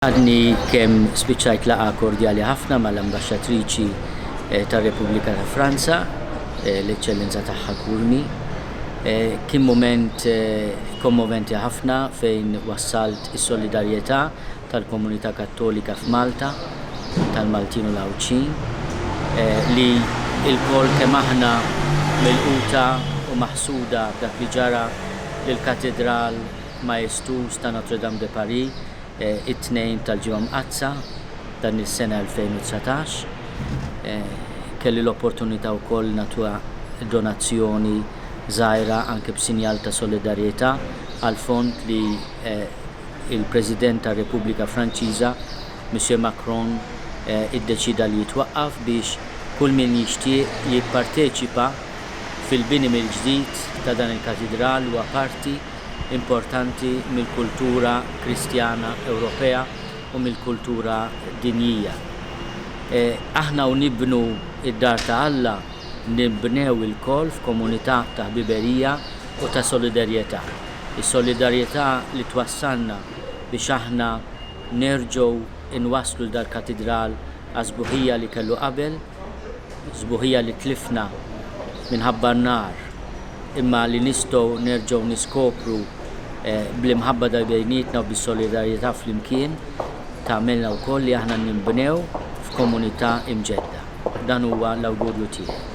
Għadni kemm spiċċajt laqa kordjali ħafna mal-Ambaxxatriċi tar-Repubblika ta' Franza, l-Eċċellenza tagħha Kurmi. Kien mument kommoventi ħafna fejn wassalt is-solidarjetà tal-Komunità Kattolika f'Malta, tal-Maltin u l-Awċin, li l-kol kemm aħna milquta u maħsuda b'dak li ġara lill-Katedral Majestuż ta' Notre Dame de Paris it-tnejn tal-ġimgħa mqazza dan is-sena 2019. Kelli l-opportunità wkoll nagħtuha donazzjoni żgħira anke b'sinjal ta' solidarjetà għal fond li il-President tar-Repubblika Franċiża, Monsieur Macron, iddeċida li jitwaqqaf biex kull min jixtieq jipparteċipa fil-bini mill-ġdid ta' dan il-katedral huwa parti importanti mill-kultura Kristjana Ewropea u mill-kultura dinjija. Aħna u nibnu id-Dar ta' Alla nibnew il-kol f'komunità ta' ħbiberija u ta' solidarjetà. Is-solidarjetà li twassalna biex aħna nerġgħu inwasslu dal-katedral għaż-żbuħija li kellu qabel, żbuħija li tlifna minħabba n-nar, imma li nistgħu nerġgħu niskopru bl-imħabba da bejnietna u bis-solidarjetà flimkien tagħmilna wkoll li aħna nibnew f'komunità imġedda. Dan huwa l-awgurju tiegħi.